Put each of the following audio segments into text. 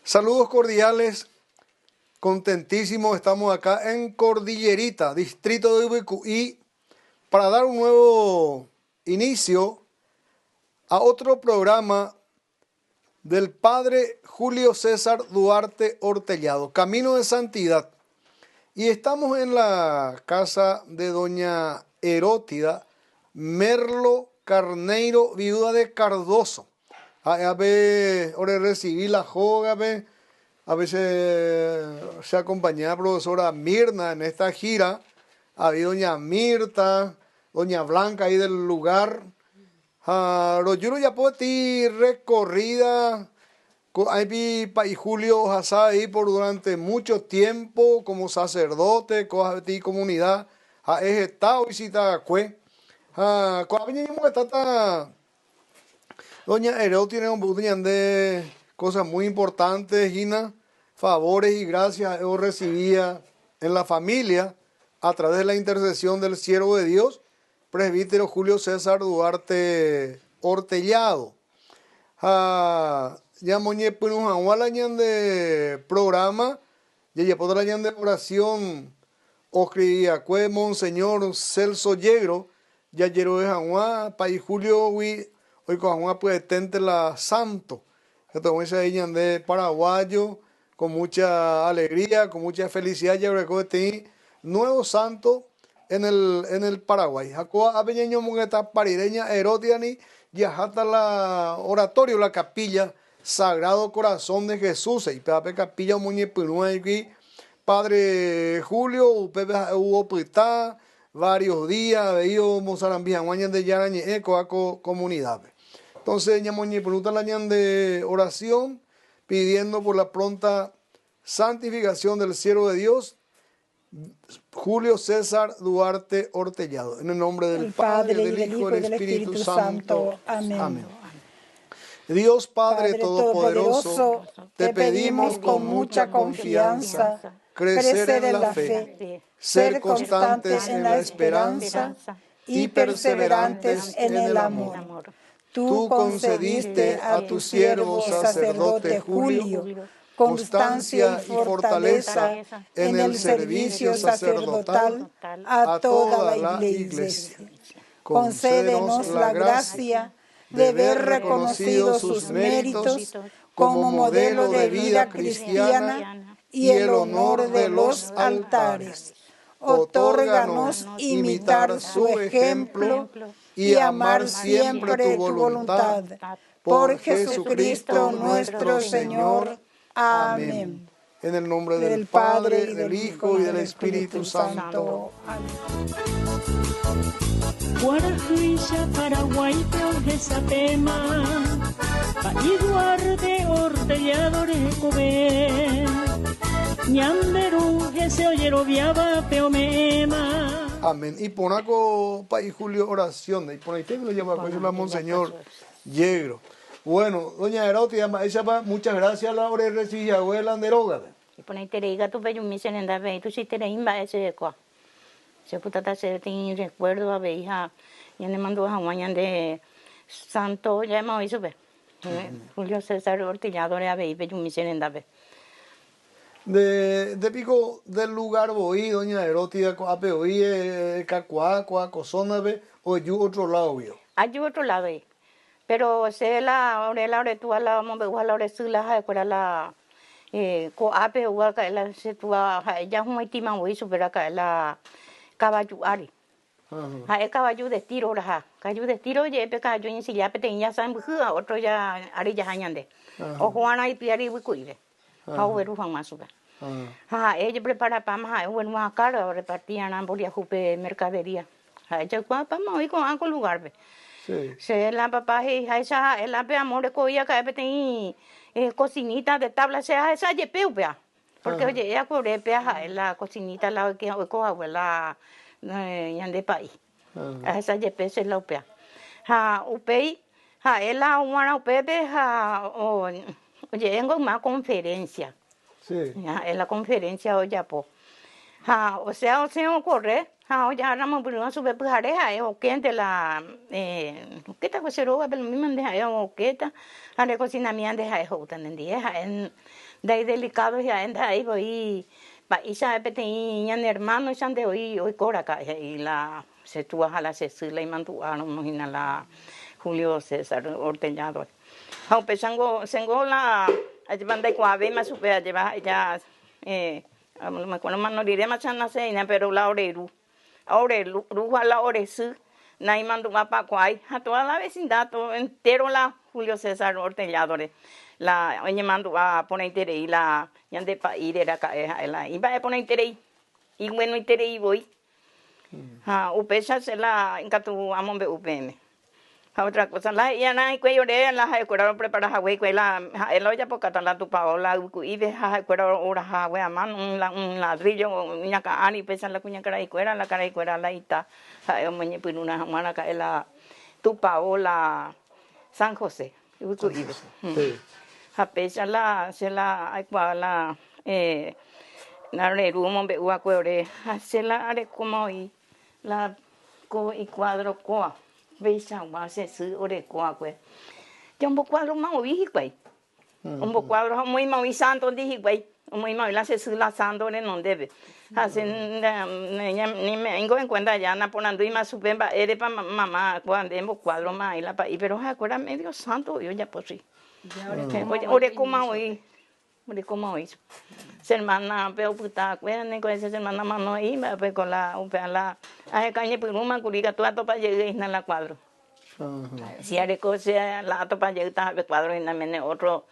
Saludos cordiales, contentísimos, estamos acá en Cordillerita, distrito de Ubicuí, para dar un nuevo inicio a otro programa del Padre Julio César Duarte Ortellado, Camino de Santidad. Y estamos en la casa de doña Herótida Merlo Carneiro, viuda de Cardoso. A ver, ahora recibí la joga, a veces se acompañaba la profesora Mirna en esta gira. Había doña Mirta, doña Blanca ahí del lugar. Yo ya puedo ti recorrida. Ahí vi y Julio Hazá ahí por durante mucho tiempo como sacerdote, con comunidad. Es estado visita cue. Doña Hereo tiene un de cosas muy importantes, Gina, favores y gracias yo recibía en la familia a través de la intercesión del siervo de Dios, presbítero Julio César Duarte Ortellado. Ya moñe punus añan de programa, ya por la de oración, oscribía cue Monseñor Celso Yegro, ya llegó de Januá, Pai Julio hoy con una pues tente la santo, que tomó esa de paraguayo, con mucha alegría, con mucha felicidad, ya recoge nuevo santo en el Paraguay. Jacoa abeñeño moneta parireña erotiani, ya hasta la oratorio, la capilla Sagrado Corazón de Jesús, y pepe capilla muñepinua aquí, Padre Julio, hubo pita varios días, veíamos Mozambique, de Yarañe, eco comunidad. Entonces, ñamoñi pregunta la ñan de oración, pidiendo por la pronta santificación del siervo de Dios, Julio César Duarte Ortellado. En el nombre del Padre, del Hijo y del Espíritu Santo. Amén. Dios Padre Todopoderoso, te pedimos con mucha confianza crecer en la fe, ser constantes en la esperanza y perseverantes en el amor. Tú concediste a tu siervo sacerdote Julio constancia y fortaleza en el servicio sacerdotal a toda la Iglesia. Concédenos la gracia de ver reconocidos sus méritos como modelo de vida cristiana y el honor de los altares. Otórganos imitar su ejemplo y amar siempre tu voluntad. Por Jesucristo nuestro Señor. Amén. En el nombre del Padre, del Hijo y del Espíritu Santo. Amén. Guarajuisha Paraguay esa tema, Duarte Ortellado Recobe, Ñamberu se oyero viaba peomema. Amén. Y ponaco Pai Julio oración, y por ahí te lo llama la Monseñor Yegro. Bueno, doña Herótida, muchas gracias a la hora de recibir abuela Anderoga. Y por ahí te diga tu bello misión en la ve, tú sí te reimba ese de cuá. Se puta se tiene recuerdo a ver hija, ya le mandó a mañana de santo, ya hemos visto ve. Julio César Ortellado a ver, bello misión en la ve. De pico del lugar voy, doña Herótida, ape oí, cacuá, cosona ve, o yo otro lado vio. Hay otro lado ve. Pero se la hora tú a la mamá la hora su la para la co ape o la se tú ya un itima voy super acá la caballo ari. El caballo de tiro la caballo de tiro ya pe caballo en silla pe tenía san bujua otro ya ari ya hañande. O Juana y piari bucuire. Haueru fan masuba. Ella prepara para más bueno más caro repartían ambolia jupe mercadería. Ella para más con algún lugar ve. Se la papá esa el ape amor de coía que tem cocinita de tabla sea esa yepeu pea porque oye ella cobre pea la cocinita la que coja abuela yande país esa yepe se la pea upei ela una upepe oye en una conferencia en la conferencia hoy ya po o sea ocurre Ya ramo bruno sube pujareja o quente la queta coseroga pero mi mande o queta ale cocina mi ande ha hotan en día en dai delicado ya en dai voy pa isa pete yan hermano ya de hoy cora ca y la se tu la se la mantu no imagina la Julio César Orteñado ha pesango sengo la ayvanda kwa ve más super lleva ya me acuerdo más no diré más na se pero la oreru ahora lugar la oresu na imandu apa kwai a toda la vecindad todo entero la Julio César Ortellado la oye mandu a poner tere y la yande pa ir era ka la iba a poner tere y bueno y tere y voy upesa se la encatu amombe upm otra cosa la ya na cuello de la ha cuero prepara ha güey la el olla por catalá tu paola y de ha cuero ora ha güey a mano un ladrillo niña ka ani pesa la cuña cara y cuera la ita ha moñe pinuna mana ka la tu paola San José uku ibe ha pesa la se la ai kwa la na re rumo be ua cuore se la are como y la co y cuadro coa Veisa se su ore kwa kwe. Jombo cuadro mau vi kwe. Un cuadro muy mau santo di kwe. Muy mau la se su la santo ne non debe. Hacen ni me en cuenta ya na ponando y más supemba ere pa mamá cuando en cuadro más y la pa pero acuerda medio santo yo ya pues sí. Ore como hoy. Ore como hoy. Semana veo puta cuerda con esa semana mano ahí me con la upela a cañe pluma curiga tu ato para llegar en la cuadro si haré cosa la ato para llegar a cuadro en la mene otro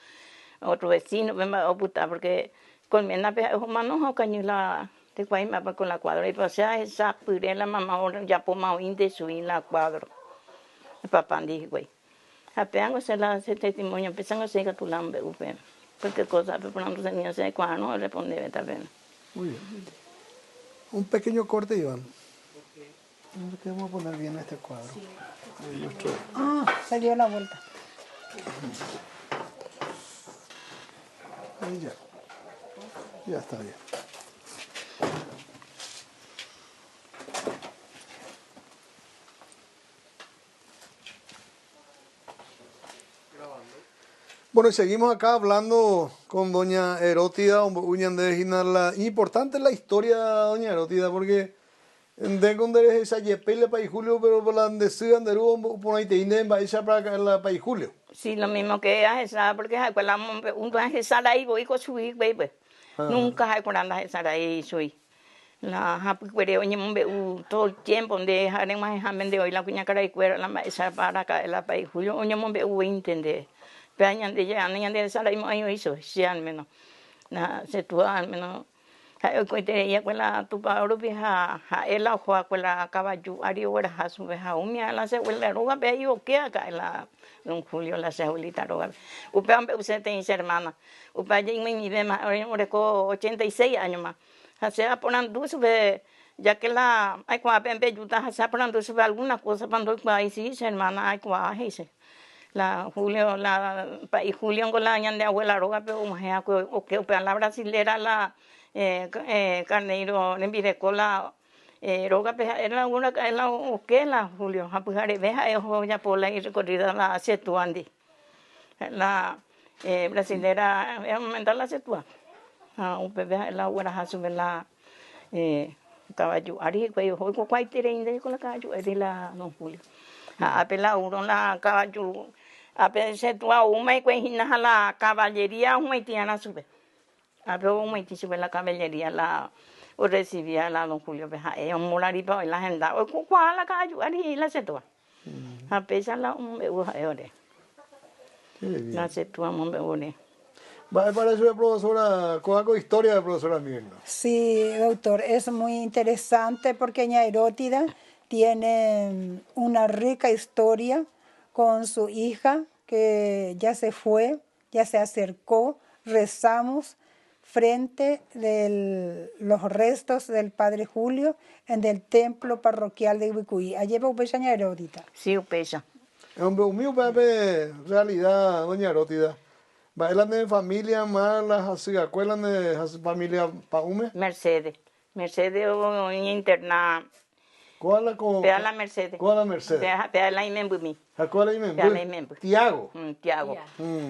vecino me o puta porque con mena pe humano o cañe la te cuai me con la cuadro y pues ya esa pure la mamá ya poma inde su en la cuadro papá dije güey apeango se la se testimonio empezando a seguir tu lambe upem porque cosa pero no se me hace cuando responde también. Muy bien. Un pequeño corte, Iván. Okay. Vamos a poner bien este cuadro. Sí. Se dio la vuelta. Ahí ya. Ya está bien. Bueno, y seguimos acá hablando con doña Herótida, la importante la historia, doña Herótida, porque de cuando eres esa yepele para Julio, pero por la de sigan de rubo por ahí te inden para esa para la para Julio. Sí, lo mismo que esa, porque la un día esa ahí voy con su baby. Nunca hay con anda esa ahí soy. La happy cuere oye todo el tiempo donde haré más examen de hoy la cuña cara y cuera la esa para acá la para Julio oye mombe entender. Pero de ya de sala y me hizo si al menos se tu al menos cuente ya con la tu paro vieja el ojo con la caballo ario era su vieja umia la se huele roga pe yo que acá la don Julio la se julita roga upa usted tiene hermana upa ya mi ve más ahora con 86 años más se va poniendo sube ya que la hay cuando pempe yuta se va poniendo sube alguna cosa cuando hay sí hermana hay cuando dice la Julio y Julio con la ñande abuela roga pero mujer o que la brasilera la carneiro en virecola roga era una la o que la Julio a pujar veja ya por la recorrida la setuandi la brasilera es aumentar la setua un bebé la buena a subir la caballo ari cuello hoy con cualquier inde con la caballo de la don Julio a pela uno la caballo a pensar tú a una y cuenta la caballería un haitiana sube a ver un haitiano sube la caballería la o recibía la don Julio Beja un molaripa y la agenda o cuál la caballo ahí la setua a pesar la un ore la setua un ore va para eso de profesora con historia de profesora Miguel. Sí, doctor, es muy interesante porque ña Herótida tiene una rica historia con su hija que ya se fue, ya se acercó, rezamos frente de los restos del Padre Julio en el templo parroquial de Ibicuí. Allí va Upecha ña Herótida. Sí, Upecha. Es un mío realidad, doña Herótida. ¿Va a de familia más las acuerdan de familia Paume? Mercedes o interna ¿Cuál la con? Pea la Mercedes. ¿Cuál la Mercedes? Pea la Imembumi. ¿A cuál la Pea la Imembumi. Tiago. Tiago.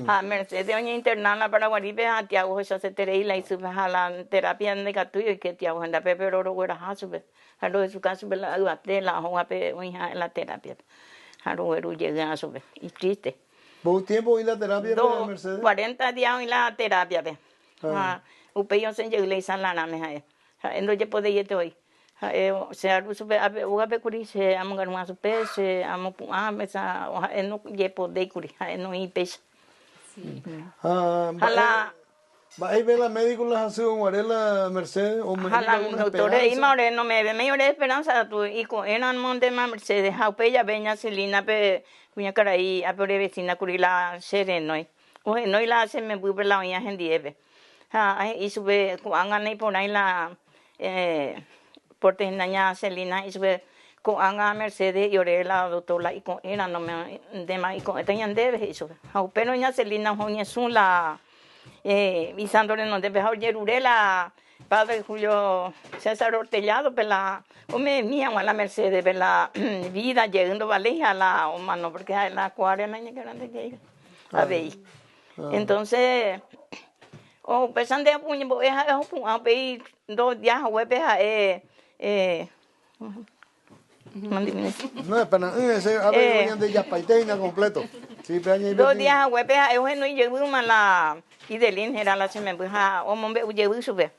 A Mercedes oña internar la Paraguaribe a Tiago esa se terei la hizo a la terapia de gatuyo y que Tiago anda pero ro era hasube. A lo de su caso la de la hoja pe oña en la terapia. A lo era llega a sube y triste. ¿Vos tiempo en la terapia de la Mercedes? 40 días en la terapia pe. Upeyo se llega le san la na me ha. No je puede ir hoy. Se ha sube a uga kuri se amonga no supe se amo mesa no je puede kuri no i pes. Hala va ahí ve la médico las hace un la Mercedes o me hala doctor y more no me ve me ore esperanza tu y con eran monte Mercedes ha peya beña Celina pe cuña carai a por vecina kuri la sereno o no y la se me vuelve la oña gendieve y sube cuando nei por ahí la porque naña Celina y sube con anga Mercedes y ore la doctora y con era no me de más y con tenían debe eso pero ña Celina hoña su la Visándole no debe oye la padre Julio César Ortellado pela me mía la Mercedes de la vida llegando valeja la humano porque hay la 40 años grande que a ver entonces pesan de puño es a pedir 2 días web no es para ese a ver de ya paiteina completo sí peña 2 días web es bueno y llegó la y de lin era la se me buja o mombe uye sube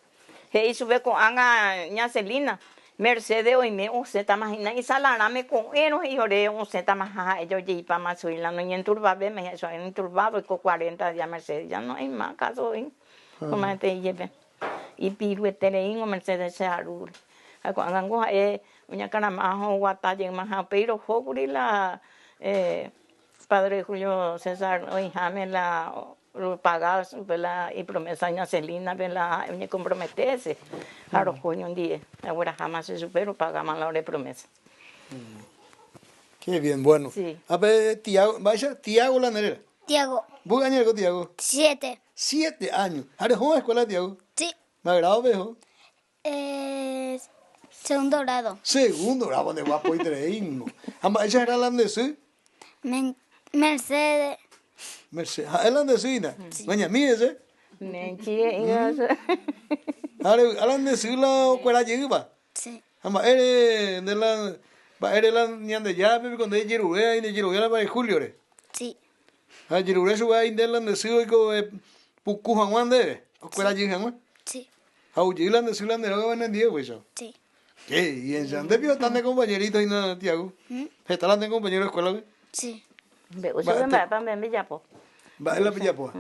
he sube con anga ña Celina Mercedes hoy me se ta imagina y salara me con eno y ore se ta maja yo y pa más soy la no en turba ve me eso en turbado con 40 días Mercedes ya no hay más caso en como te lleve y pirueterein o Mercedes se arur cuando ango uña cara más o guata en más pero joguri la padre Julio César hoy jame la pagar ¿verdad? Y promesa ña Celina ¿verdad? Me comprometese a los coño un día ahora jamás se superó pagamos la hora de promesa qué bien bueno sí. A ver Tiago vaya Tiago la nerera Tiago. ¿Vos años con Tiago? 7. 7 años. ¿Eres joven escuela Tiago? Sí. ¿Me agrado viejo? Segundo grado. Segundo grado de guapo y treino. ¿Ella era holandesa? Mercedes. Mercedes. ¿Es holandesina? Maña mía ese. ¿Holandesa la escuela llega? Sí. ¿Eres de la... ¿Eres la niña de ya? Cuando es Jerubea y de Jerubea la para Julio, ¿eres? Sí. Jerubea sube ahí de holandesa y con Pucujan Juan de escuela llega, ¿no? Sí. ¿Auyí holandesa y holandesa que van en día, pues? Sí. ¿Qué? ¿Y en Sandepio están de compañeritos y nada, Tiago? ¿Están de compañeros de escuela? Sí. Veo eso me va a me yapo. Va en la pillapoa.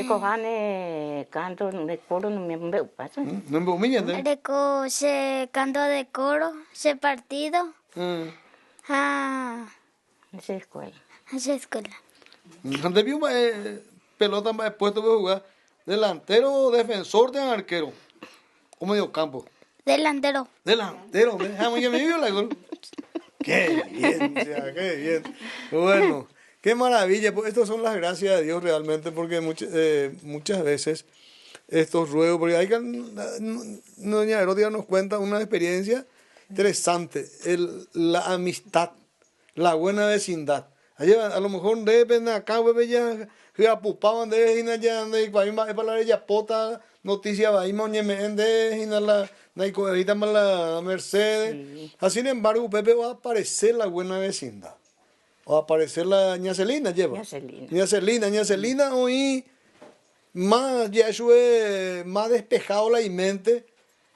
Cojane canto de coro no me veo pasa. No me humillan, ¿eh? Reco se canto de coro, se partido. Esa escuela. Esa escuela. Sandepio pelota más puesto para jugar. ¿Delantero o defensor de arquero? ¿O medio campo? Delantero. Delantero, déjame que me vio la gol. Qué bien, o sea, qué bien. Bueno, qué maravilla. Pues estas son las gracias de Dios realmente, porque muchas veces estos ruegos, porque hay que, doña Herodia nos cuenta una experiencia interesante, la amistad, la buena vecindad. A lo mejor depende acá, ya apupaban de ya de para ella pota noticia va y de la Mercedes. Sin embargo, Pepe va a aparecer la buena vecindad. Va a aparecer la ña Celina lleva. Ña Celina hoy más ya eso es más despejado la mente.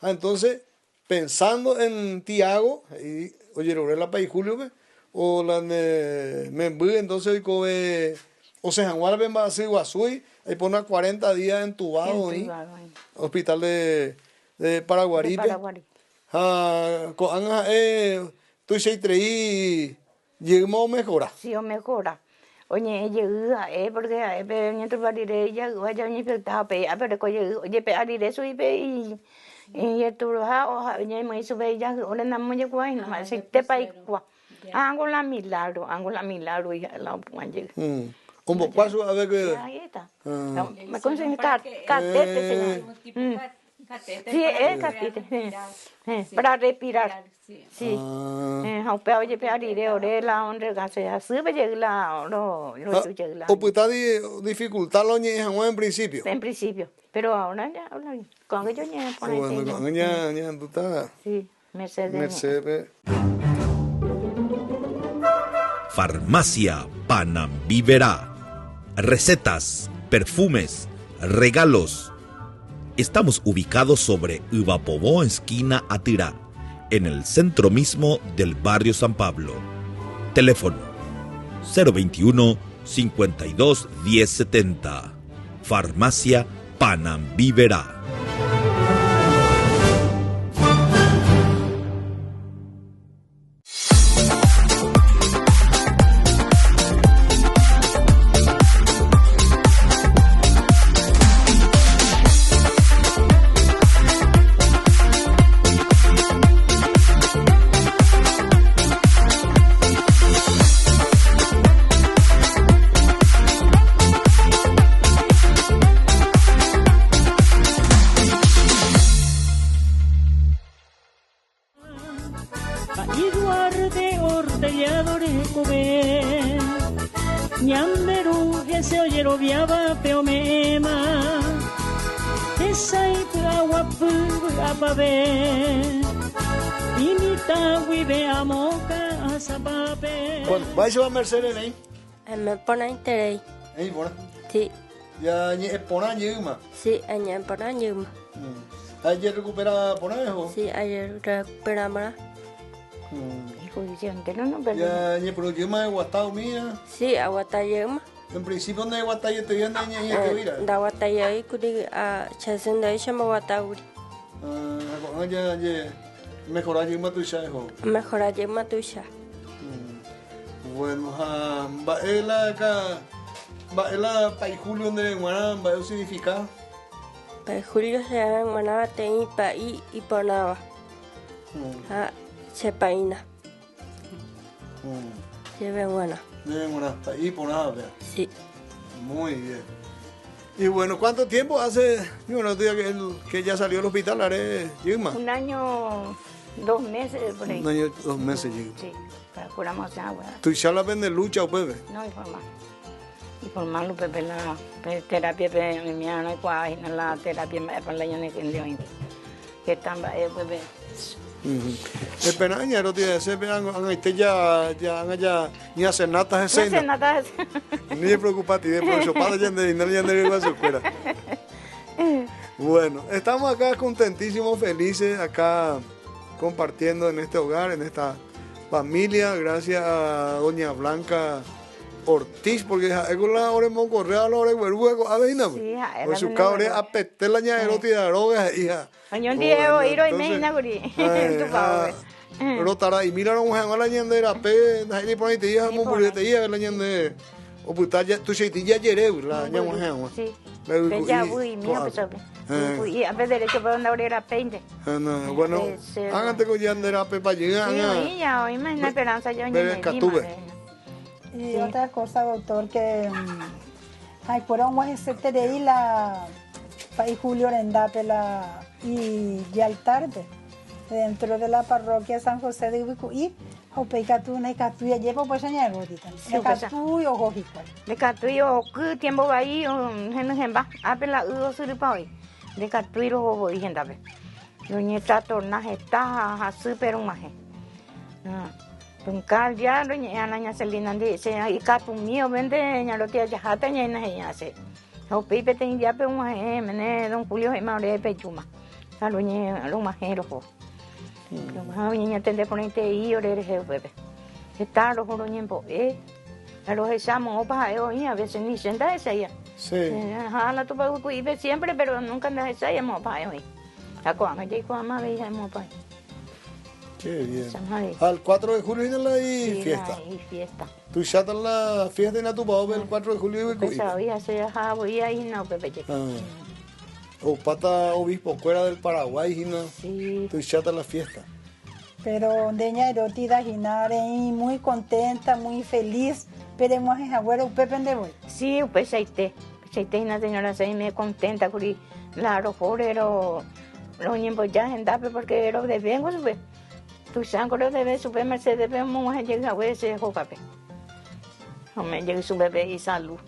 Entonces, pensando en Tiago y oye, la país Julio o la de Membú, entonces o sea, Juan Ben va a ser Guasui, ahí pone 40 días entubado en hospital de Paraguaripe. Tú se treí, llegamos a mejorar. Sí, mejora. Oye, llega, porque mientras va a ir ella, vaya a infectar, pero oye, a ir eso y tú lo has, oye, me hizo bella, ahora no me llegó ahí, no me hace te pa' hago la milagro y la puñe. ¿Cómo paso a ver que? Ahí está. Me consiguen catete, Sí, es catéter. Para respirar. Sí. Haupea oye pearire orela onde gase sube llegla oro llegla. O puta dificultad lo ñe en principio. En principio, pero ahora ya habla bien. Con ellos ya ponen. Bueno, con ya tú estás. Sí, Mercedes. Mercedes. Farmacia Panambivera. Recetas, perfumes, regalos. Estamos ubicados sobre Uvapobó, esquina Atirá, en el centro mismo del barrio San Pablo. Teléfono 021 52 1070. Farmacia Panambivera. Iguarde ortelladores cobe Ñamberu ese oyero viaba peomema Esa agua apabe Imita vive amoca azapape. Bueno, va a llevar Mercedes ahí. Me pone interés. Ahí, bueno. Sí, Ya es poner yuma. sí, ayer por año. Ayer recupera ponejo. Sí, ayer recuperamos. Hijo dice, no, pero Ya ni pero yuma de guatao mía. Sí, aguatayema. En principio no hay guatayo te viene ni que mira. Da aguatayay kuri a chasenda isha ma aguataguri. Ya mejorar yuma tu shajo. Mejor ayema tuya. Bueno, va ela para julio donde guana va a significar. Para julio se llama manaba teni paí y ponaba. Se paina. Se ve buena. De guana ahí por nada. Sí. Muy bien. Y bueno, ¿cuánto tiempo hace? Bueno, que ya salió del hospital, haré Yuma. un año, 2 meses por ahí. Un año, 2 meses, Yuma. Sí, para curamos agua. ¿Tu chala vende lucha o pepe? No, y por más lo pepe la terapia pe mi ana cuai na la terapia me para la yane que leoin. Que tamba pepe. Espera, ya no tiene ese pean, ya ni hacer nada No ese. sé nada. Ni te preocupes, de por eso para ya no a su escuela. Bueno, estamos acá contentísimos, felices, acá compartiendo en este hogar, en esta familia, gracias a doña Blanca Ortiz, porque es con la hora de correa, la hora de huevo, a ver, Sí, por su cabre, a peter la ña de los tiradores, hija. Año Diego, iro y me inaguri. Tu pavo. Rotara, y mira, un jangón la ña de la pe, la gente pone te hija, muy bonita, hija, la ña de. O puta, ya tu cheitilla yere, la ña un jangón. Sí. Ya voy, mío, pues sabe. Y a ver derecho para donde abriera peinte. Bueno, hágate con ya de la pe para llegar. Sí, ya, hoy me esperanza yo Ver Catube. Y otra cosa, doctor, que ay, fueron más ese terei la país Julio Rendapela y ya al tarde dentro de la parroquia San José de Ubicuí, o peicatu na catu ya llevo pues aña gotita. Catu y ojo igual. De catuyo que tiempo va ahí, en va, apela uno suripa hoy. De catuiro voy gente a ver. Yo ni está tornaje está super un maje. Tungkal ya lo ña Celina dice y catu mío vende ña lo tía ya hata ña na ya se. O pipe ten ya pe un maje mene don Julio y maure pe chuma. Salo ña lo maje lo ho. Lo maje ña tende ponente y ore je bebe. Está lo juro ñempo a los examos opa y a veces ni senta esa ya. Sí. La tupa vive siempre pero nunca anda esa ya mo pa hoy. La coama ya coama ve ya mo pa. Qué bien. Al 4 de julio viene la fiesta. Y fiesta. Tú ya estás la fiesta en tu pavo el 4 de julio y Pues sabía se voy ahí no pepe. O pata obispo fuera del Paraguay y no. Sí. Tú ya estás la fiesta. Pero deña erotida ginare y muy contenta, muy feliz. Pero hemos en agüero pepe de voy. Sí, pues aceite una señora se me contenta curi la rojorero Lo ñembo ya en dape porque lo de vengo sube. Tu sango lo debe sube Mercedes vemos a llegar a veces jocape. Me llega su bebé y salud.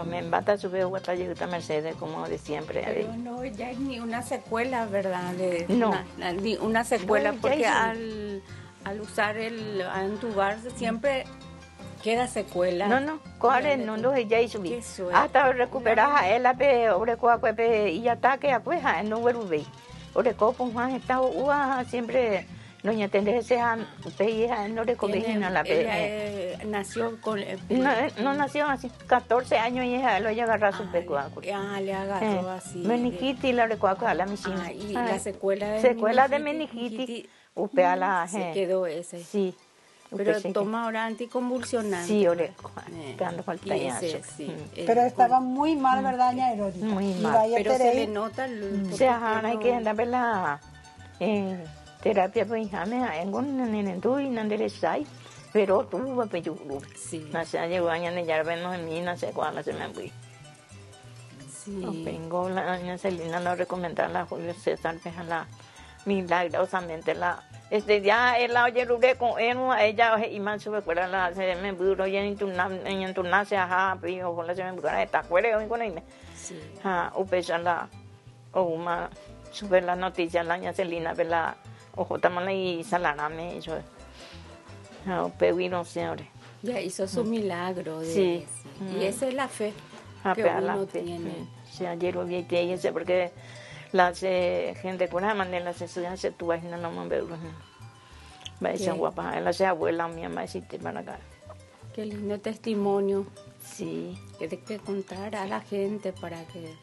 Me bata su bebé otra llega Mercedes como de siempre. Pero no, ya es ni una secuela, ¿verdad? No. Ni una secuela, No, porque ya al usar a entubarse siempre queda secuela. No, cuál no lo ya hizo bien. Qué suerte. Hasta recuperar a él, ore cuacuepe y ataque a cueja, no verube. Ore copo, Juan, está siempre. No, ya tendré ese ella no le conviene la ella nació con... No nació así, 14 años y ella lo agarró a su pecuaco. Le agarró así. Meniquiti la recuaco a la misma. Y la secuela de meniquiti. Upea la se quedó ese. Sí. Pero toma ahora anticonvulsionante. Sí, ore, pegando con el tallazo. Pero estaba muy mal, ¿verdad, ña Heródita? Muy mal. Pero se le nota O sea, hay que andar por la terapia, pues, hija, en un nanderesai, pero tú vas a pedir. Sí. No sé, llegó a años de yarbenos en mí, no sé cuándo se me fui. Sí. Vengo la doña Celina a recomendar a Julio César, la milagrosamente ya el lado de con ella y más sube fuera la se me burro ya en tu nace ajá pero con la se me burro está fuera con ella upesa la uma sube la noticia la doña Celina vela ojo tamala y salarame eso no señores ya hizo su milagro sí. Y esa es la fe que uno tiene. Sí, ayer lo vi que ella porque las gente con la manera las estudiantes se tuvo no me veo va a ser guapa la sea abuela mía más si te van acá. Qué lindo testimonio. Sí. Que hay que contar a la gente para que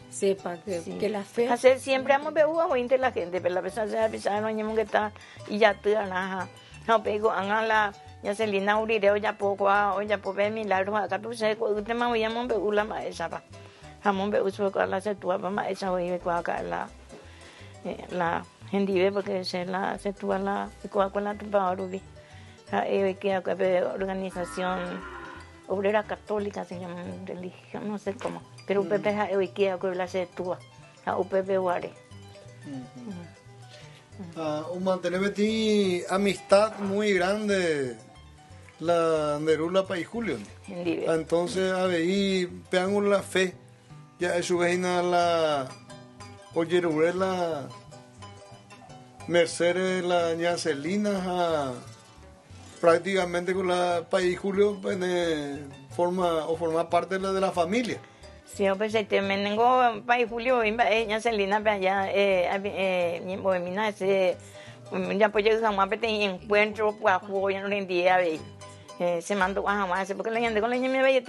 sepa que la fe. Hacer siempre hemos bebido a entre la gente, pero la persona se ha pisado no hay que estar y ya te dan no pego hagan la ya se lina urire ya poco ya puedo ver milagros acá tú sabes que usted me voy a montar la maestra pa jamón be uso con la se tuva mamá esa voy a acá la gente vive porque se tuva la con la tuva rubi que organización obrera católica se llama religión no sé cómo pero upepe hoy que la se tuva upepe guare mantener amistad muy grande la Nerula para Julio. Entonces a ver pegan la fe ya es su vecina la Oyerure la Mercedes la ña Celina prácticamente con la país Julio forma parte de la familia. Sí, pues me tengo país Julio ña Celina allá mina ese ya pues llegamos a pedir encuentro pues ya no le día se mandó a jamás porque la gente con la niña me veía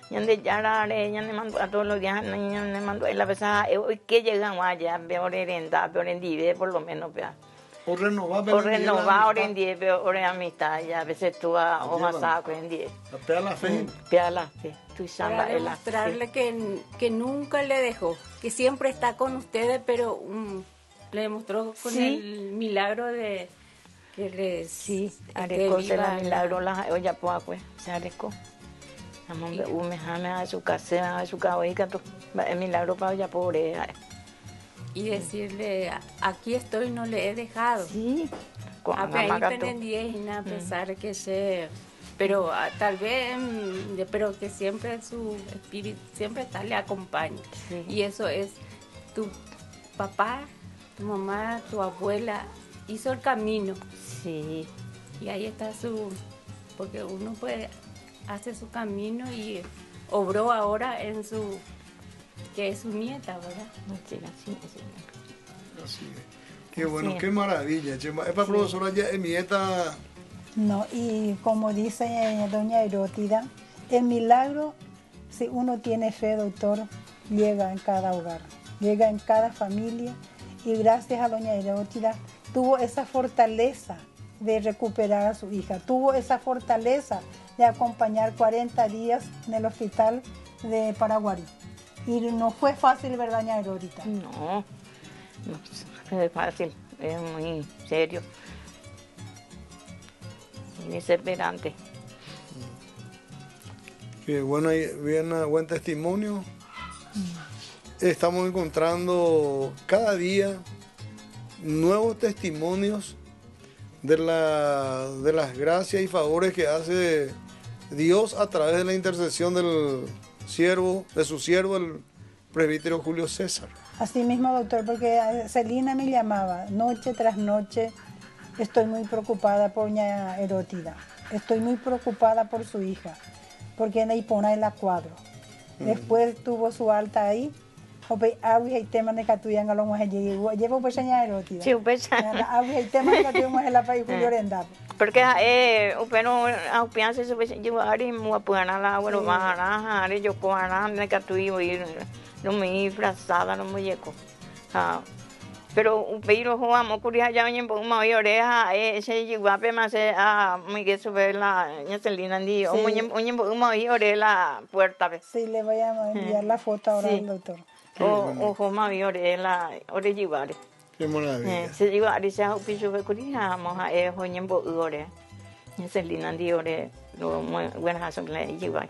ñande ya le mandó a todos los días le mandó la pesada hoy que llegamos allá peor herenda peor en dive por lo menos o renovar ahora en dive ahora amistad ya a veces tú a hoja saco en dive pea la fe tú para demostrarle que nunca le dejó que siempre está con ustedes pero le demostró con el milagro de que les sí areco se la milagro la olla pues se areco me a su casa a su caoica el milagro para ella pobre y decirle aquí estoy no le he dejado sí a pesar que se pero tal vez pero que siempre su espíritu siempre le acompaña y eso es tu papá tu mamá tu abuela hizo el camino sí y ahí está porque uno puede hace su camino y obró ahora en que es su nieta, ¿verdad? Sí. Así es. Qué bueno, qué maravilla. Esta profesora ya es mi nieta. No, y como dice doña Herótida, el milagro, si uno tiene fe, doctor, llega en cada hogar, llega en cada familia y gracias a doña Herótida tuvo esa fortaleza de recuperar a su hija, tuvo esa fortaleza de acompañar 40 días en el hospital de Paraguarí. Y no fue fácil, ¿verdad, doña Heródita? No fue fácil, es muy serio y desesperante. Qué bueno, bien buen testimonio. estamos encontrando cada día nuevos testimonios de las gracias y favores que hace Dios a través de la intercesión de su siervo, el presbítero Julio César. Así mismo, doctor, porque Celina me llamaba noche tras noche. Estoy muy preocupada por ña Herótida. Estoy muy preocupada por su hija, porque en Ipona la cuadro. Después tuvo su alta ahí. Ope agua y tema de catuyan a lo más llevo pues ña Herótida. Sí, pues. Agua y tema de catuyan es la país Julio Rendap. Porque upeno aupianse se pues yo ari muapuana la bueno mahana ari yo koana me catuyo ir no me disfrazada no me lleco. Pero pero jugamos curia ya en uma oreja ese iguape más muy que sube la ña Celina ndi o uma ore la puerta. Sí, le voy a enviar la foto ahora al doctor. O homa ore la ore iguare. Qué maravilla. Se iba a decir que yo me curía, moja hoñembo ore. Ña Celina ndi ore no buenas hason le igual.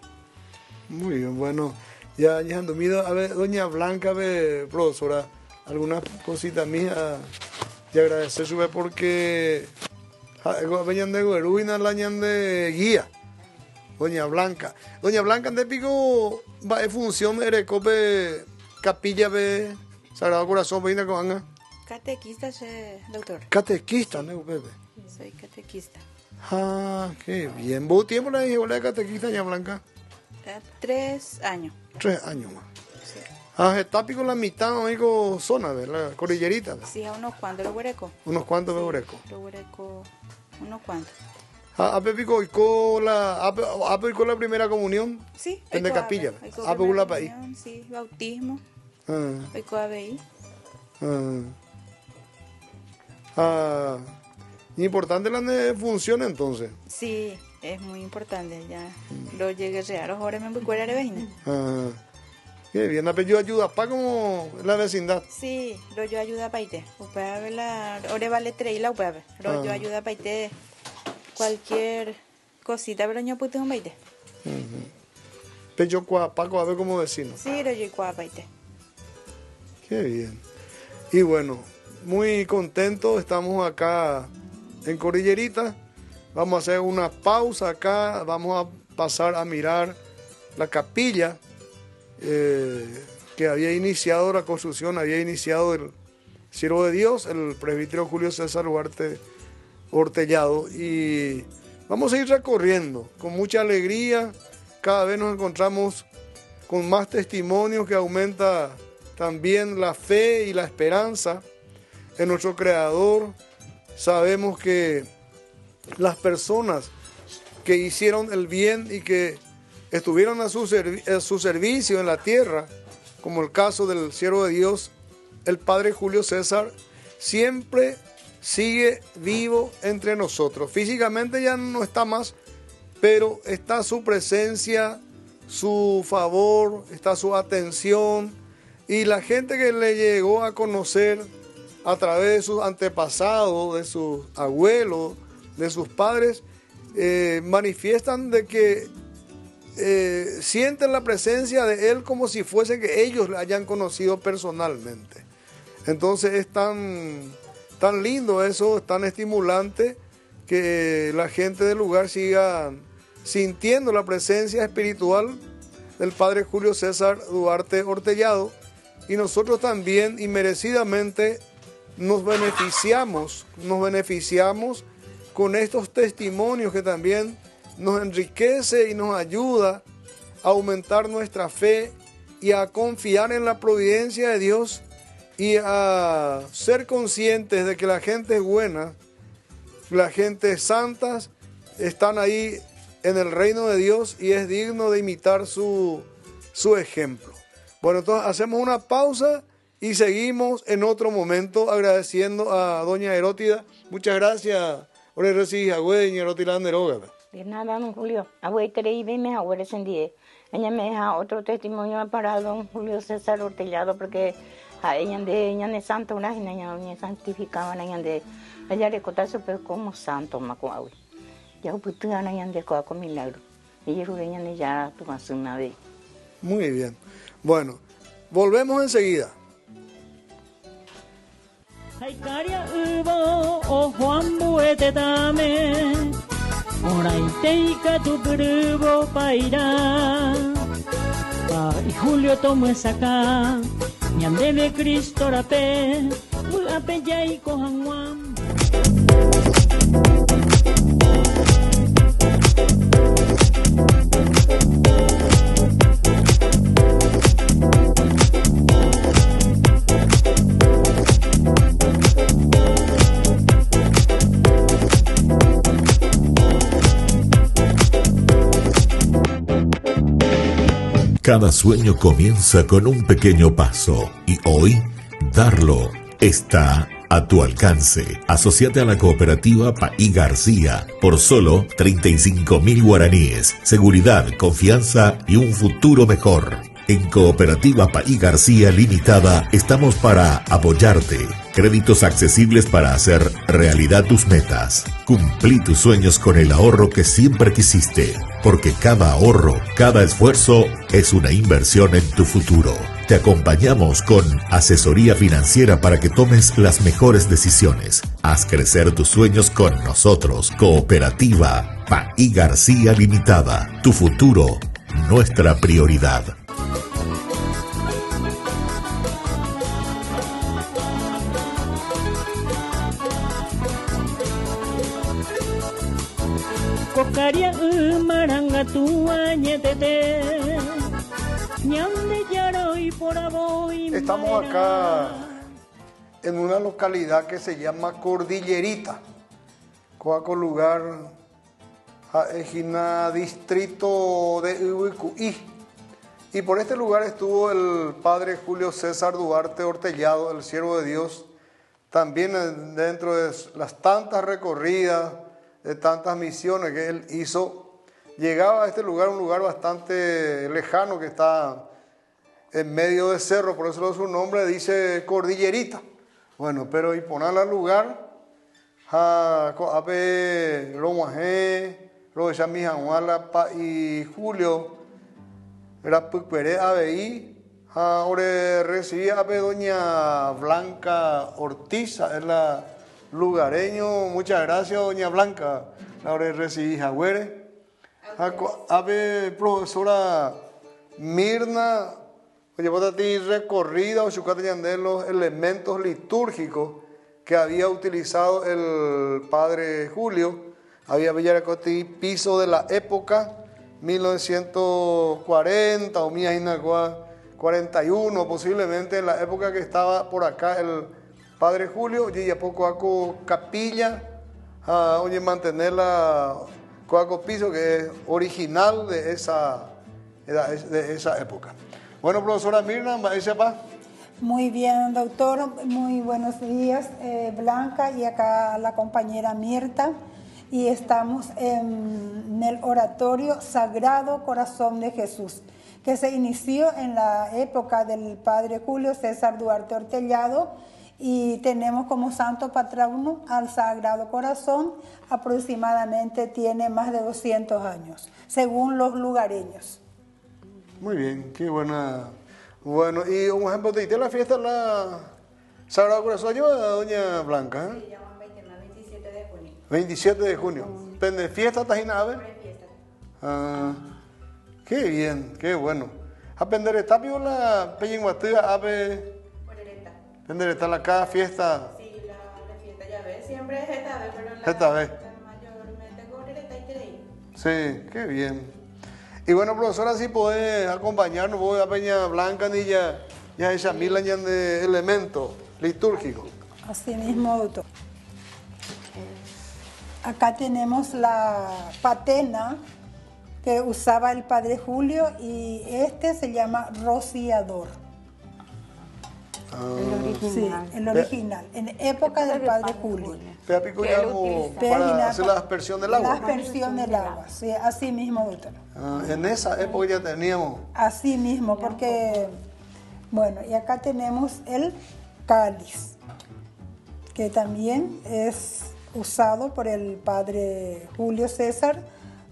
Muy bien, bueno, ya ando miedo a ver, doña Blanca, profesora, algunas cositas mías y agradecer su vez porque venían de Gueruina, la ñan de guía. Doña Blanca de pico va en función de recope capilla de Sagrado Corazón, veina con Anga. Catequista, doctor. Catequista, ¿no, Pepe? Soy catequista. Ah, qué bien. ¿Vos tiempo la llevó la catequista, doña Blanca? 3 años. 3 años más. Sí. Está pico la mitad, amigo, zona, ¿verdad? Cordillerita. ¿Verdad? Sí, a unos cuantos, los huerecos. Unos cuantos de huerecos. Los huerecos, unos cuantos. Pico la primera comunión. Sí. En la capilla. La país. Sí, bautismo. Oico ABI. Importante la función entonces. Sí, es muy importante. Ya lo llegué a rear, ahora me voy a de vecina. Qué bien, apellido ayuda para como la vecindad. Sí, lo yo ayuda para ite. Ahora vale 3 la upave. Lo yo ayuda para ite cualquier cosita, pero yo puedo un baite. Pecho Paco a ver como vecino. Sí, lo yo para ite. Qué bien. Y bueno, muy contento, estamos acá en Cordillerita. Vamos a hacer una pausa acá, vamos a pasar a mirar la capilla que había iniciado la construcción, había iniciado el siervo de Dios, el presbítero Julio César Duarte Hortellado. Y vamos a ir recorriendo con mucha alegría, cada vez nos encontramos con más testimonios que aumenta también la fe y la esperanza en nuestro Creador. Sabemos que las personas que hicieron el bien y que estuvieron a su servicio en la tierra, como el caso del siervo de Dios, el Padre Julio César, siempre sigue vivo entre nosotros. Físicamente ya no está más, pero está su presencia, su favor, está su atención, y la gente que le llegó a conocer a través de sus antepasados, de sus abuelos, de sus padres, manifiestan de que sienten la presencia de Él como si fuese que ellos le hayan conocido personalmente. Entonces es tan lindo eso, es tan estimulante que la gente del lugar siga sintiendo la presencia espiritual del Padre Julio César Duarte Hortellado, y nosotros también inmerecidamente nos beneficiamos con estos testimonios que también nos enriquece y nos ayuda a aumentar nuestra fe y a confiar en la providencia de Dios y a ser conscientes de que la gente es buena, la gente santas están ahí en el reino de Dios y es digno de imitar su ejemplo. Bueno, entonces hacemos una pausa y seguimos en otro momento agradeciendo a doña Herótida. Muchas gracias. Ahora recibí a doña Herótida Neroga. De nada, don Julio. Abuelo creí me ahora sentí. Ella me deja otro testimonio para don Julio César Hortellado, porque a ella de santo, una ella santificaba, ella le contaba como santo, macuaui. Ya pude a ella de con milagro. Y yo ella ya tuvo una vez. Muy bien. Bueno, Volvemos enseguida. Haikaria ubo o Juan Buete dame, oraiteika tu grubo paira. Y Julio tomo saca, ñandeme Cristo rape, ape yai kohan Juan. Cada sueño comienza con un pequeño paso y hoy darlo está a tu alcance. Asociate a la cooperativa Paí García por solo 35.000 guaraníes. Seguridad, confianza y un futuro mejor. En Cooperativa Paí García Limitada estamos para apoyarte. Créditos accesibles para hacer realidad tus metas. Cumplí tus sueños con el ahorro que siempre quisiste, porque cada ahorro, cada esfuerzo es una inversión en tu futuro. Te acompañamos con asesoría financiera para que tomes las mejores decisiones. Haz crecer tus sueños con nosotros. Cooperativa Paí García Limitada. Tu futuro, nuestra prioridad. Cocaria maranga tua ñetete, ñande yaro y por aboy. Estamos acá en una localidad que se llama Cordillerita, Coaco lugar, Ejina, distrito de Ubicuí. Y por este lugar estuvo el padre Julio César Duarte Ortellado, el siervo de Dios, también dentro de las tantas recorridas, de tantas misiones que él hizo. Llegaba a este lugar, un lugar bastante lejano que está en medio de cerro, por eso su nombre dice Cordillerita. Bueno, pero y ponerla al lugar, ape Romaje, y Julio, era Pucperé ABI, ahora recibí a doña Blanca Ortiz, es la lugareño. Muchas gracias, doña Blanca. Ahora recibí Jagüere. Ave profesora Mirna, oye, vos te recorrida o chucate de los elementos litúrgicos que había utilizado el padre Julio. Había Villaracoti piso de la época 1940 o 1941, posiblemente en la época que estaba por acá el padre Julio. Y a poco hago capilla, oye, mantener la coaco piso que es original de esa época. Bueno, profesora Mirna, sepa. Muy bien, doctor, muy buenos días, Blanca, y acá la compañera Mirta. Y estamos en el oratorio Sagrado Corazón de Jesús, que se inició en la época del padre Julio César Duarte Ortellado, y tenemos como santo patrono al Sagrado Corazón. Aproximadamente tiene más de 200 años, según los lugareños. Muy bien, qué buena. Bueno, y un ejemplo de la fiesta de la Sagrado Corazón, ¿lleva doña Blanca? Sí, llaman 27 de junio. 27 de junio. ¿Pende fiesta tajina ave? Qué bien, qué bueno. A pender tapio la peñinguatía ave. Pender está la cada fiesta. Sí, la fiesta ya ves, siempre es esta vez, pero esta vez. Mayormente correreta y creí. Sí, qué bien. Y bueno, profesora, si podés acompañarnos, voy a Peña Blanca ni ya esa mil años de elementos litúrgicos. Así mismo, doctor. Acá tenemos la patena que usaba el padre Julio, y este se llama rociador. El original. Sí, el original, en época del padre Julio. Para hacer la aspersión del agua. La aspersión del agua, sí, así mismo, doctor. En esa época ya teníamos. Así mismo, porque, bueno, y acá tenemos el cáliz, que también es usado por el padre Julio César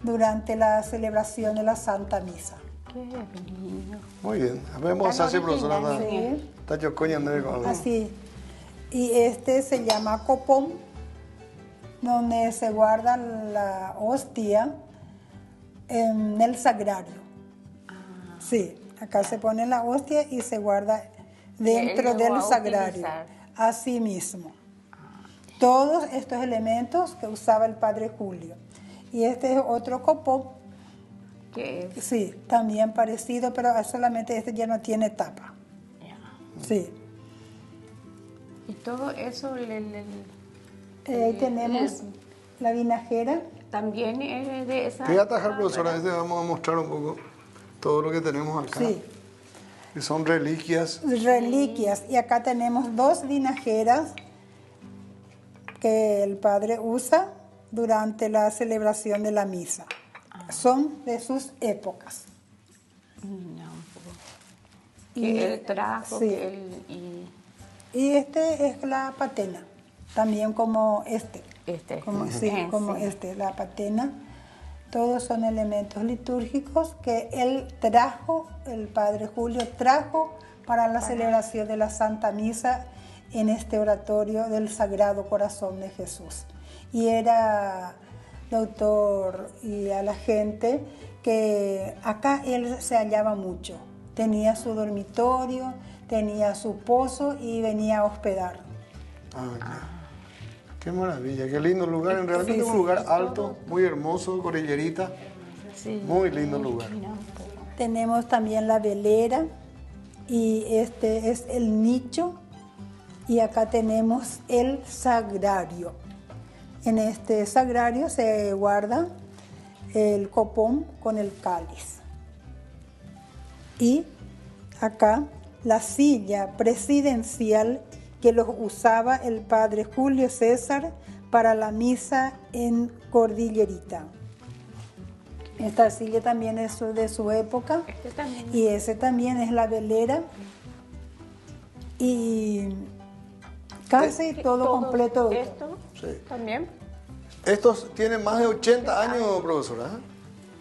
durante la celebración de la Santa Misa. Qué lindo. Muy bien. Vemos así, profesora. Sí. Está chocoña andando con algo. Así. Y este se llama copón, donde se guarda la hostia en el sagrario. Sí, acá se pone la hostia y se guarda dentro del sagrario. Así mismo. Todos estos elementos que usaba el padre Julio. Y este es otro copón. ¿Qué es? Sí, también parecido, pero solamente este ya no tiene tapa. Sí. Y todo eso, tenemos la vinajera. También es de esa. Voy a atajar, profesora, vamos a mostrar un poco todo lo que tenemos acá. Sí. Que son reliquias. Reliquias. Y acá tenemos 2 vinajeras que el padre usa durante la celebración de la misa. Son de sus épocas. Que él trajo. Sí. Que él, y este es la patena, también como este. Como, sí, como este, la patena. Todos son elementos litúrgicos que él trajo, el padre Julio trajo para la celebración de la Santa Misa en este oratorio del Sagrado Corazón de Jesús. Y era, doctor, y a la gente que acá él se hallaba mucho. Tenía su dormitorio, tenía su pozo y venía a hospedar. Qué maravilla, qué lindo lugar. En realidad es un lugar alto, muy hermoso, cordillerita. Sí. Muy lindo lugar. Tenemos también la velera y este es el nicho. Y acá tenemos el sagrario. En este sagrario se guarda el copón con el cáliz. Y acá la silla presidencial que los usaba el padre Julio César para la misa en Cordillerita. Esta silla también es de su época. Y ese también es la velera. Y casi todo completo. ¿Esto? Sí. ¿También? Estos tienen más de 80 años, profesora.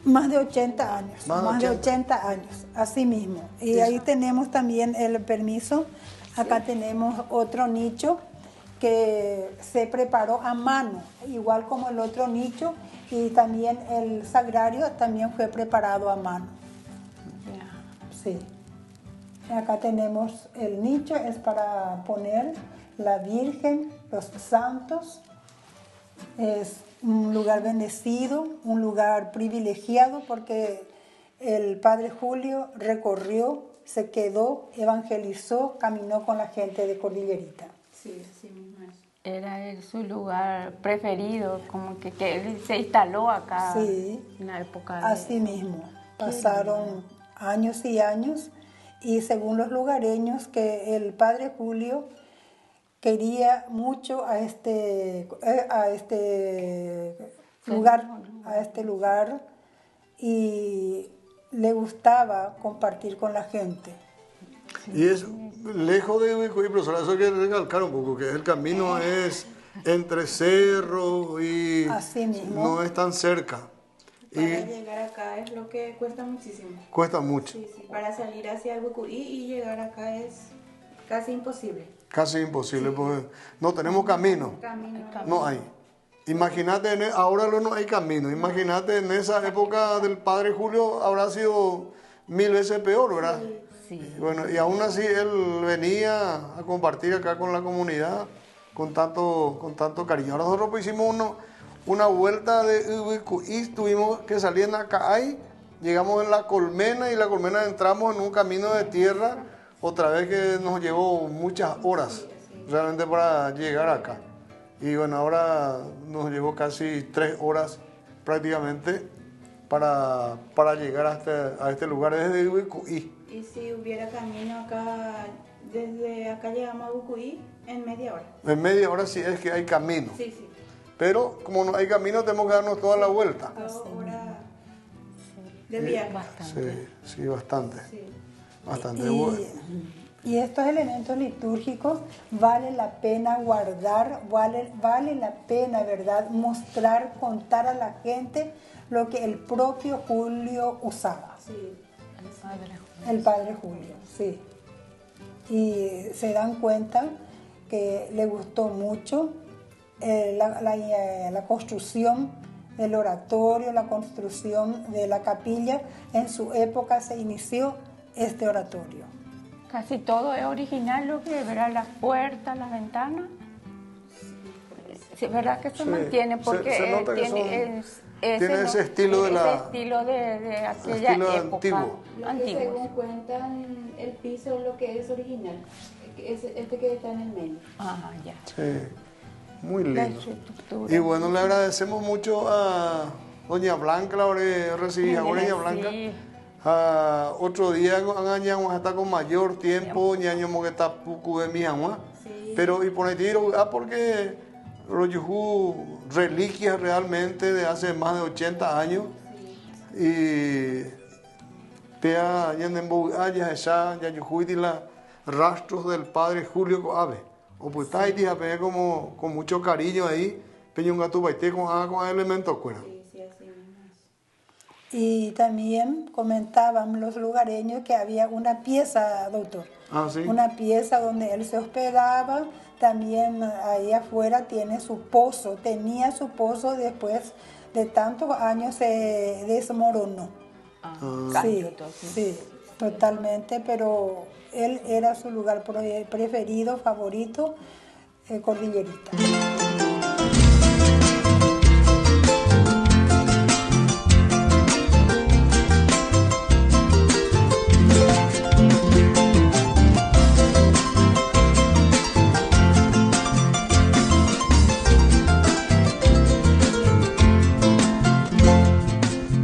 Más de 80 años. Más de 80 años, así mismo. Y ahí tenemos también el permiso. Acá tenemos otro nicho que se preparó a mano, igual como el otro nicho, y también el sagrario también fue preparado a mano. Sí. Acá tenemos el nicho, es para poner la Virgen, los santos. Es un lugar bendecido, un lugar privilegiado porque el padre Julio recorrió, se quedó, evangelizó, caminó con la gente de Cordillerita. Sí, así mismo es. Era su lugar preferido, como que él se instaló acá. Sí, en la época de... Así mismo. Pasaron años y años y según los lugareños que el padre Julio quería mucho a este lugar y le gustaba compartir con la gente. Y es lejos de Ubicuí, profesora, eso hay que recalcar un poco, que el camino es entre cerro y así mismo. No es tan cerca. Para llegar acá es lo que cuesta muchísimo. Cuesta mucho. Sí, sí. Para salir hacia Ubicuí y llegar acá es casi imposible. Casi imposible, porque no tenemos camino. No hay. Imagínate, ahora no hay camino. Imagínate, en esa época del padre Julio habrá sido 1000 veces peor, ¿verdad? Sí. Bueno, y aún así él venía a compartir acá con la comunidad con tanto cariño. Ahora nosotros pues hicimos una vuelta de Ubicuí, tuvimos que salir en Acaay, llegamos en La Colmena y La Colmena entramos en un camino de tierra, otra vez que nos llevó muchas horas realmente para llegar acá. Y bueno, ahora nos llevó casi 3 horas prácticamente para llegar a este lugar desde Ubicuí. Y si hubiera camino acá, desde acá llegamos a Ubicuí en media hora. En media hora sí es que hay camino. Sí, sí. Pero como no hay camino tenemos que darnos toda la vuelta. 2 horas de viaje. Sí, bastante. Sí. Bastante. Y estos elementos litúrgicos vale la pena guardar, vale la pena, ¿verdad?, mostrar, contar a la gente lo que el propio Julio usaba. Sí. El padre Julio, sí. Y se dan cuenta que le gustó mucho la construcción del oratorio, la construcción de la capilla. En su época se inició este oratorio. Casi todo es original, lo que verá las puertas, las ventanas. Sí, verdad que se mantiene porque se nota que tiene ese estilo de aquella época antiguo. Lo que según cuentan, el piso lo que es original, es este que está en el medio. Ah, ya. Sí, muy lindo. Y bueno, le agradecemos mucho a doña Blanca, la recibí ahora, doña Blanca. Otro día vamos a estar con mayor tiempo, ñaño mogueta puku de mi agua. Pero y por ahí tiro, porque reliquias realmente de hace más de 80 años. Y pea ñandembo haya esa la rastros del padre Julio Coave. O pues está ahí como con mucho cariño ahí, peñonga tu baite con elementos cuera. Y también comentaban los lugareños que había una pieza, doctor. ¿Sí? Una pieza donde él se hospedaba. También ahí afuera tiene su pozo. Tenía su pozo, después de tantos años se desmoronó. Sí, totalmente, pero él era su lugar preferido, favorito, Cordillerita.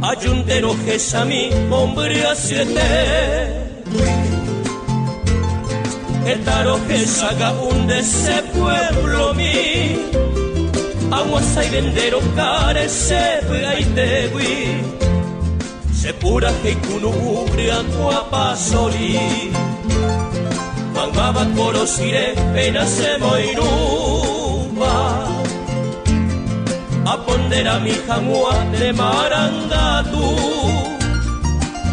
Ayuntero Gesami, hombre a 7. Etaro Gesaga, hunde ese pueblo mi. Aguas y vendero carece, gaitewi. Se pura que kuno ubria guapa soli. Mangaba corosire, pena se moiruba. A pondera mi jamua de marangatu.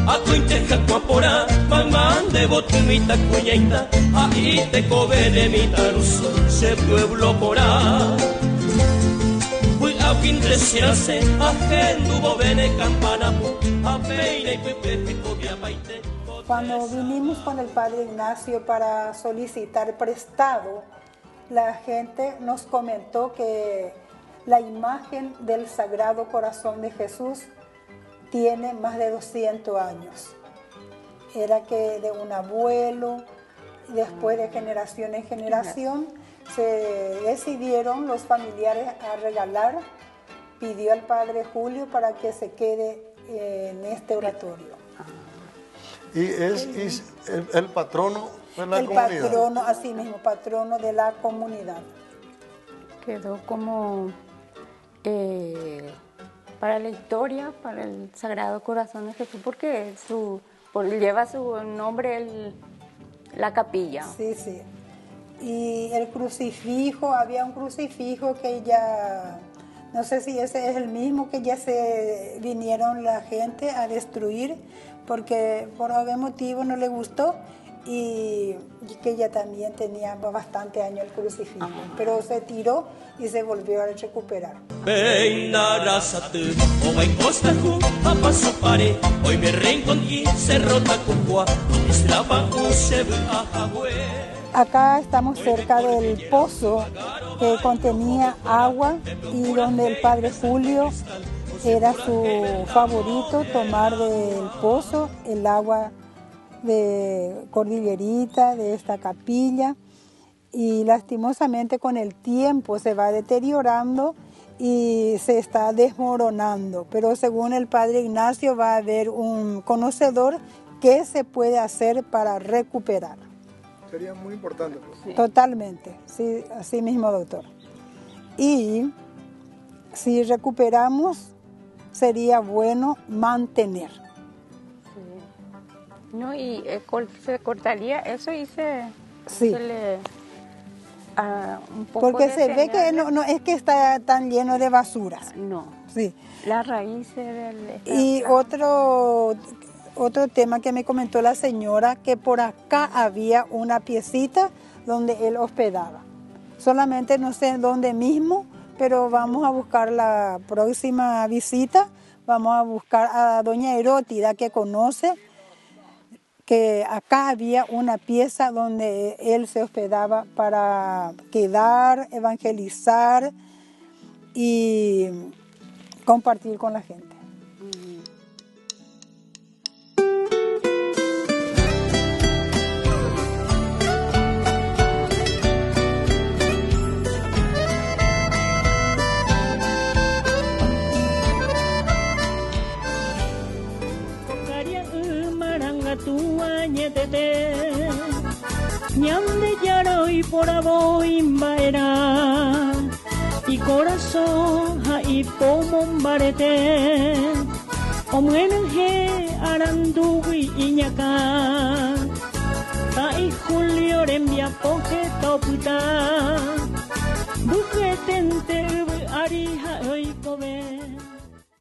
A tu inteja cuapora, mamán de botumita cuñaita. Ahí te cobe de mi tarus, se pueblo porá. Fui a pindreciarse, a gendubo bene campanapu. A peine y pepe cobia baite. Cuando vinimos con el padre Ignacio para solicitar prestado, la gente nos comentó que la imagen del Sagrado Corazón de Jesús tiene más de 200 años. Era que de un abuelo, después de generación en generación, se decidieron los familiares a regalar. Pidió al padre Julio para que se quede en este oratorio. Y es el patrono de la comunidad. El patrono, así mismo, patrono de la comunidad. Quedó como para la historia, para el Sagrado Corazón de Jesús, porque lleva su nombre la capilla. Sí, sí. Y el crucifijo, había un crucifijo que ya, no sé si ese es el mismo, que ya se vinieron la gente a destruir, porque por algún motivo no le gustó, y que ya también tenía bastante años el crucifijo, pero se tiró y se volvió a recuperar. Hoy me reencontré, se rota con Acá estamos cerca del pozo que contenía agua y donde el padre Julio era su favorito tomar del pozo el agua de Cordillerita, de esta capilla, y lastimosamente con el tiempo se va deteriorando y se está desmoronando, pero según el padre Ignacio va a haber un conocedor que se puede hacer para recuperar. Sería muy importante. Sí. Totalmente, sí, así mismo, doctor. Y si recuperamos, sería bueno mantener. No, y se cortaría eso y se le un poco. Porque se ve que no es que está tan lleno de basuras. No. Sí. Las raíces del. Y otro tema que me comentó la señora, que por acá había una piecita donde él hospedaba. Solamente no sé dónde mismo, pero vamos a buscar la próxima visita. Vamos a buscar a doña Erótida, que conoce que acá había una pieza donde él se hospedaba para quedar, evangelizar y compartir con la gente. Ñande yaroi por aboy mbaera y corazón hai pomon barete omuenje arandugui iñaka tai julio rembia poke toputa bujetente ari hai kobe